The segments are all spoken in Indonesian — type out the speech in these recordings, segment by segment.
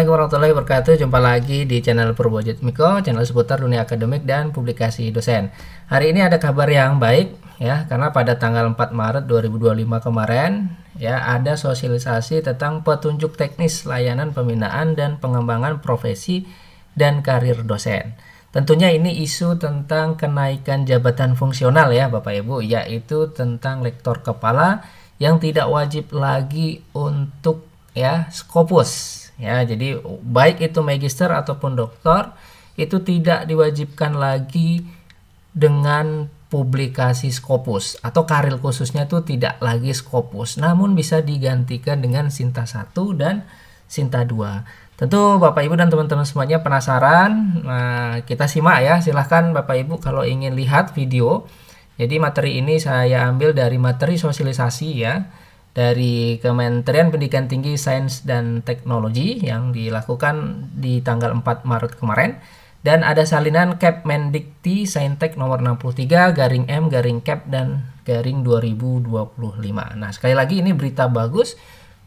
Assalamualaikum warahmatullahi wabarakatuh. Jumpa lagi di channel Purbojit Miko, channel seputar dunia akademik dan publikasi dosen. Hari ini ada kabar yang baik ya, karena pada tanggal 4 Maret 2025 kemarin ya ada sosialisasi tentang petunjuk teknis layanan pembinaan dan pengembangan profesi dan karir dosen. Tentunya ini isu tentang kenaikan jabatan fungsional ya Bapak Ibu, yaitu tentang lektor kepala yang tidak wajib lagi untuk ya Scopus ya. Jadi baik itu magister ataupun doktor itu tidak diwajibkan lagi dengan publikasi Scopus, atau karir khususnya itu tidak lagi Scopus, namun bisa digantikan dengan Sinta 1 dan Sinta 2. Tentu Bapak Ibu dan teman-teman semuanya penasaran. Nah, kita simak ya. Silahkan Bapak Ibu kalau ingin lihat video. Jadi materi ini saya ambil dari materi sosialisasi ya, dari Kementerian Pendidikan Tinggi, Sains dan Teknologi yang dilakukan di tanggal 4 Maret kemarin. Dan ada salinan Kepmendikti Saintek nomor 63 garing M garing Kep dan garing 2025. Nah, sekali lagi ini berita bagus,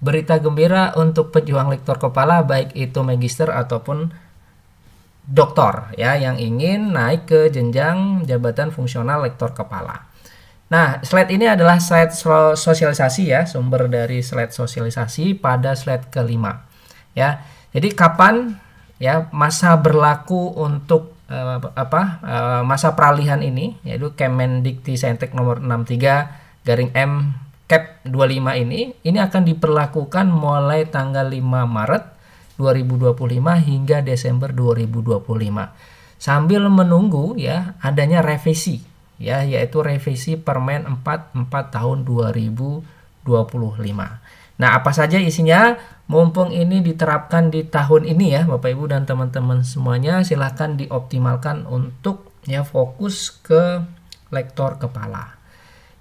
berita gembira untuk pejuang lektor kepala baik itu magister ataupun doktor ya yang ingin naik ke jenjang jabatan fungsional lektor kepala. Nah, slide ini adalah slide sosialisasi ya, sumber dari slide sosialisasi pada slide kelima ya. Jadi kapan ya masa berlaku untuk masa peralihan ini, yaitu Kemendikti Saintek nomor 63 garing M Kep 25 ini akan diperlakukan mulai tanggal 5 Maret 2025 hingga Desember 2025 sambil menunggu ya adanya revisi ya, yaitu revisi Permen 44 tahun 2025. Nah, apa saja isinya? Mumpung ini diterapkan di tahun ini ya Bapak Ibu dan teman-teman semuanya, silahkan dioptimalkan untuk ya fokus ke lektor kepala.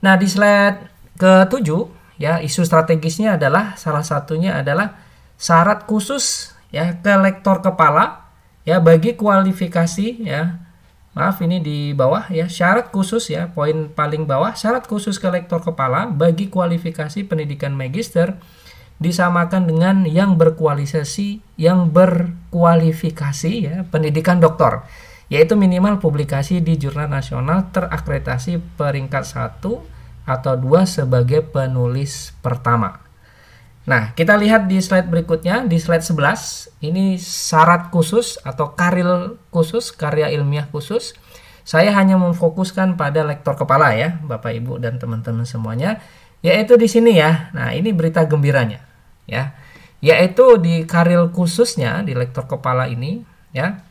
Nah, di slide ke-7 ya, isu strategisnya adalah salah satunya adalah syarat khusus ya ke lektor kepala ya bagi kualifikasi ya. Maaf, ini di bawah ya, syarat khusus ya, poin paling bawah, syarat khusus ke lektor kepala bagi kualifikasi pendidikan magister disamakan dengan yang berkualifikasi ya pendidikan doktor, yaitu minimal publikasi di jurnal nasional terakreditasi peringkat 1 atau 2 sebagai penulis pertama. Nah, kita lihat di slide berikutnya, di slide 11, ini syarat khusus atau karir khusus, karya ilmiah khusus. Saya hanya memfokuskan pada lektor kepala ya, Bapak Ibu dan teman-teman semuanya, yaitu di sini ya. Nah, ini berita gembiranya ya. Yaitu di karir khususnya di lektor kepala ini ya.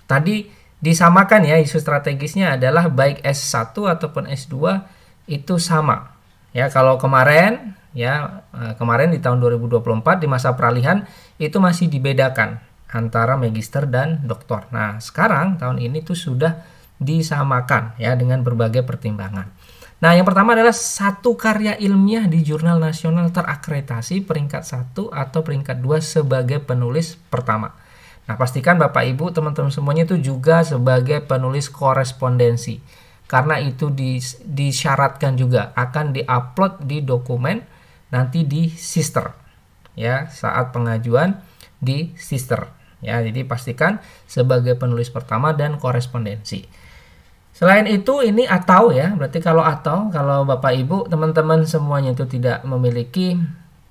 Tadi disamakan ya, isu strategisnya adalah baik S1 ataupun S2 itu sama. Ya, kalau kemarin ya, kemarin di tahun 2024 di masa peralihan itu masih dibedakan antara magister dan doktor. Nah, sekarang tahun ini tuh sudah disamakan ya dengan berbagai pertimbangan. Nah, yang pertama adalah satu karya ilmiah di jurnal nasional terakreditasi peringkat 1 atau peringkat 2 sebagai penulis pertama. Nah, pastikan Bapak Ibu teman-teman semuanya itu juga sebagai penulis korespondensi. Karena itu disyaratkan juga akan diupload di dokumen nanti di sister ya, saat pengajuan di sister ya. Jadi pastikan sebagai penulis pertama dan korespondensi. Selain itu ini atau ya, berarti kalau Bapak Ibu teman-teman semuanya itu tidak memiliki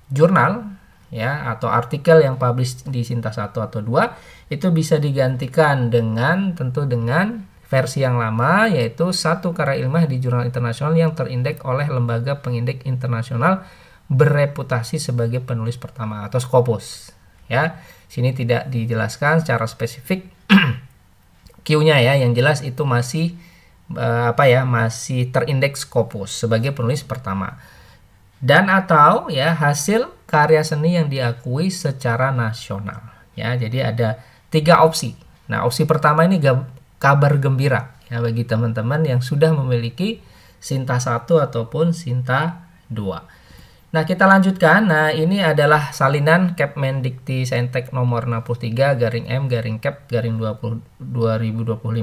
jurnal ya atau artikel yang publish di Sinta 1 atau 2, itu bisa digantikan dengan tentu dengan versi yang lama, yaitu satu karya ilmiah di jurnal internasional yang terindeks oleh lembaga pengindeks internasional bereputasi sebagai penulis pertama atau Scopus ya. Sini tidak dijelaskan secara spesifik Q-nya ya, yang jelas itu masih masih terindeks Scopus sebagai penulis pertama. Dan atau ya hasil karya seni yang diakui secara nasional ya. Jadi ada 3 opsi. Nah, opsi pertama ini kabar gembira ya bagi teman-teman yang sudah memiliki Sinta 1 ataupun Sinta 2. Nah, kita lanjutkan. Nah, ini adalah salinan Kepmendikti Saintek nomor 63 garing M garing Kep garing 2025.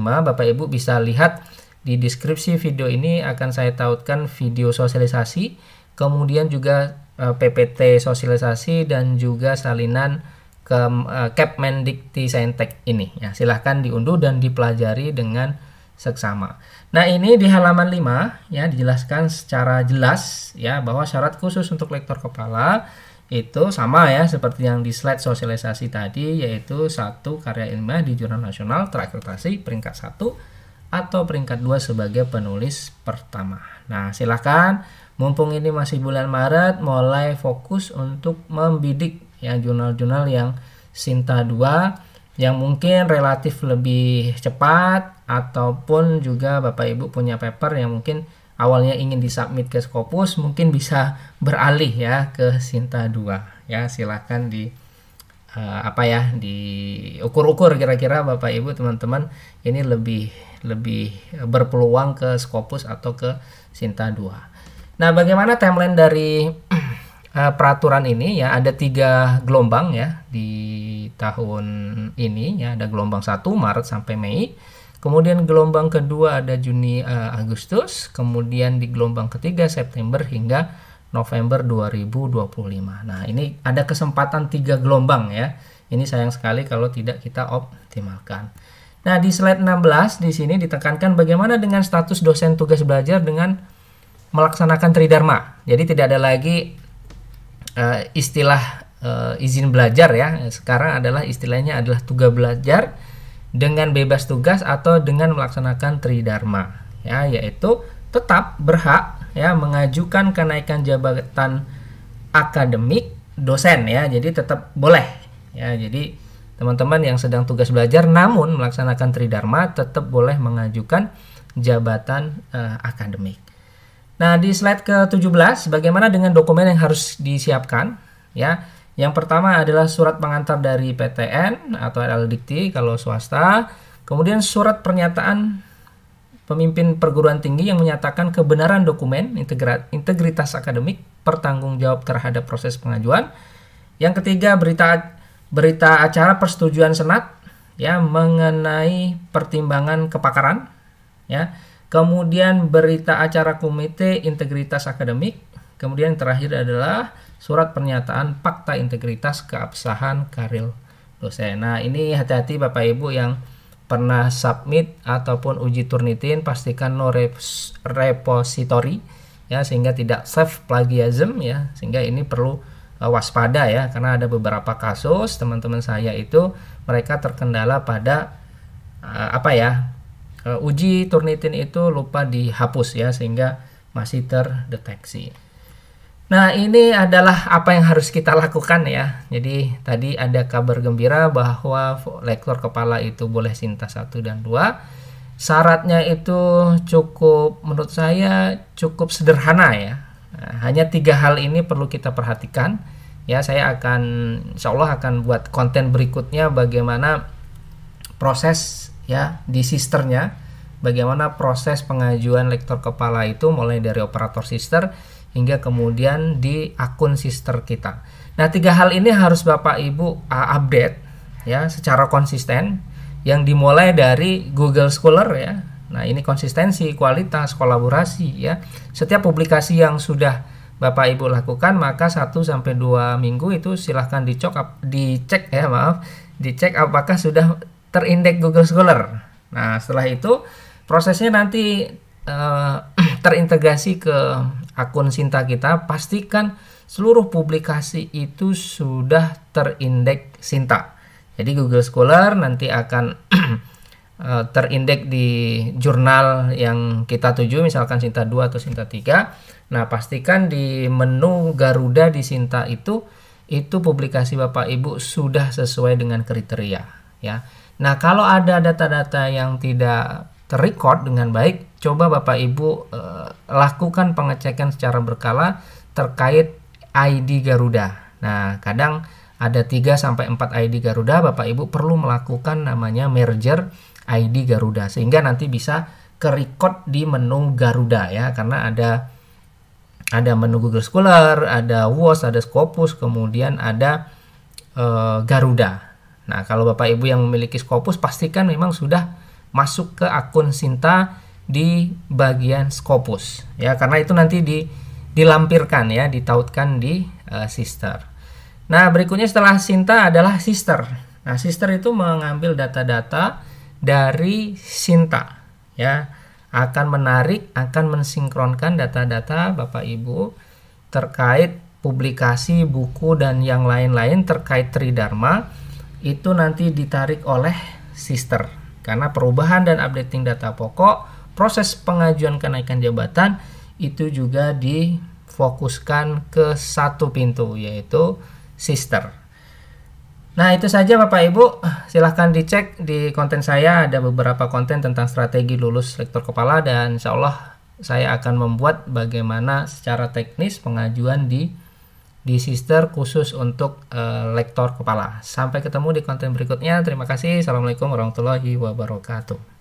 Bapak Ibu bisa lihat di deskripsi video ini akan saya tautkan video sosialisasi, kemudian juga PPT sosialisasi dan juga salinan Kepmendikti-Saintek ini ya. Silahkan diunduh dan dipelajari dengan seksama. Nah, ini di halaman 5 ya dijelaskan secara jelas ya bahwa syarat khusus untuk lektor kepala itu sama ya seperti yang di slide sosialisasi tadi, yaitu 1 karya ilmiah di jurnal nasional terakreditasi peringkat 1 atau peringkat 2 sebagai penulis pertama. Nah, silahkan mumpung ini masih bulan Maret mulai fokus untuk membidik ya jurnal-jurnal yang Sinta 2 yang mungkin relatif lebih cepat, ataupun juga Bapak Ibu punya paper yang mungkin awalnya ingin disubmit ke Scopus, mungkin bisa beralih ya ke Sinta 2 ya. Silahkan di diukur-ukur kira-kira Bapak Ibu teman-teman ini lebih berpeluang ke Scopus atau ke Sinta 2. Nah, bagaimana timeline dari peraturan ini ya? Ada 3 gelombang ya di tahun ini ya. Ada gelombang 1 Maret sampai Mei, kemudian gelombang kedua ada Juni Agustus, kemudian di gelombang ketiga September hingga November 2025. Nah, ini ada kesempatan 3 gelombang ya. Ini sayang sekali kalau tidak kita optimalkan. Nah, di slide 16 di sini ditekankan bagaimana dengan status dosen tugas belajar dengan melaksanakan tridharma. Jadi tidak ada lagi istilah izin belajar ya. Sekarang adalah istilahnya adalah tugas belajar dengan bebas tugas atau dengan melaksanakan tridharma ya, yaitu tetap berhak ya mengajukan kenaikan jabatan akademik dosen ya. Jadi tetap boleh ya. Jadi teman-teman yang sedang tugas belajar namun melaksanakan tridharma tetap boleh mengajukan jabatan akademik. Nah, di slide ke-17 bagaimana dengan dokumen yang harus disiapkan ya. Yang pertama adalah surat pengantar dari PTN atau LLDikti kalau swasta, kemudian surat pernyataan pemimpin perguruan tinggi yang menyatakan kebenaran dokumen, integritas akademik, bertanggung jawab terhadap proses pengajuan. Yang ketiga berita acara persetujuan senat ya mengenai pertimbangan kepakaran ya. Kemudian berita acara komite integritas akademik. Kemudian yang terakhir adalah surat pernyataan fakta integritas keabsahan karir dosen. Nah, ini hati-hati Bapak Ibu yang pernah submit ataupun uji Turnitin, pastikan no repository ya, sehingga tidak self plagiarism ya, sehingga ini perlu waspada ya, karena ada beberapa kasus teman-teman saya itu mereka terkendala pada uji Turnitin itu lupa dihapus ya, sehingga masih terdeteksi. Nah, ini adalah apa yang harus kita lakukan ya. Jadi tadi ada kabar gembira bahwa lektor kepala itu boleh Sinta 1 dan 2. Syaratnya itu cukup, menurut saya cukup sederhana ya. Nah, hanya 3 hal ini perlu kita perhatikan ya. Saya akan insya Allah akan buat konten berikutnya bagaimana proses ya di sisternya, bagaimana proses pengajuan lektor kepala itu mulai dari operator sister hingga kemudian di akun sister kita. Nah, 3 hal ini harus Bapak Ibu update ya secara konsisten, yang dimulai dari Google Scholar ya. Nah, ini konsistensi, kualitas, kolaborasi ya. Setiap publikasi yang sudah Bapak Ibu lakukan maka 1-2 minggu itu silahkan dicek apakah sudah terindeks Google Scholar. Nah, setelah itu prosesnya nanti terintegrasi ke akun Sinta kita. Pastikan seluruh publikasi itu sudah terindeks Sinta. Jadi Google Scholar nanti akan terindeks di jurnal yang kita tuju, misalkan Sinta 2 atau Sinta 3. Nah, pastikan di menu Garuda di Sinta itu publikasi Bapak Ibu sudah sesuai dengan kriteria ya. Nah, kalau ada data-data yang tidak terrecord dengan baik, coba Bapak Ibu lakukan pengecekan secara berkala terkait ID Garuda. Nah, kadang ada 3-4 ID Garuda, Bapak Ibu perlu melakukan namanya merger ID Garuda, sehingga nanti bisa ke-record di menu Garuda ya, karena ada menu Google Scholar, ada WOS, ada Scopus, kemudian ada Garuda. Nah, kalau Bapak Ibu yang memiliki Scopus, pastikan memang sudah masuk ke akun Sinta di bagian Scopus ya, karena itu nanti dilampirkan ya, ditautkan di sister. Nah, berikutnya setelah Sinta adalah Sister. Nah, Sister itu mengambil data-data dari Sinta, ya. Akan menarik, akan mensinkronkan data-data Bapak Ibu terkait publikasi, buku, dan yang lain-lain terkait Tridharma. Itu nanti ditarik oleh Sister. Karena perubahan dan updating data pokok, proses pengajuan kenaikan jabatan itu juga difokuskan ke satu pintu, yaitu Sister. Nah, itu saja Bapak Ibu. Silahkan dicek di konten saya, ada beberapa konten tentang strategi lulus lektor kepala, dan insya Allah saya akan membuat bagaimana secara teknis pengajuan di Sister khusus untuk lektor kepala. Sampai ketemu di konten berikutnya. Terima kasih. Assalamualaikum warahmatullahi wabarakatuh.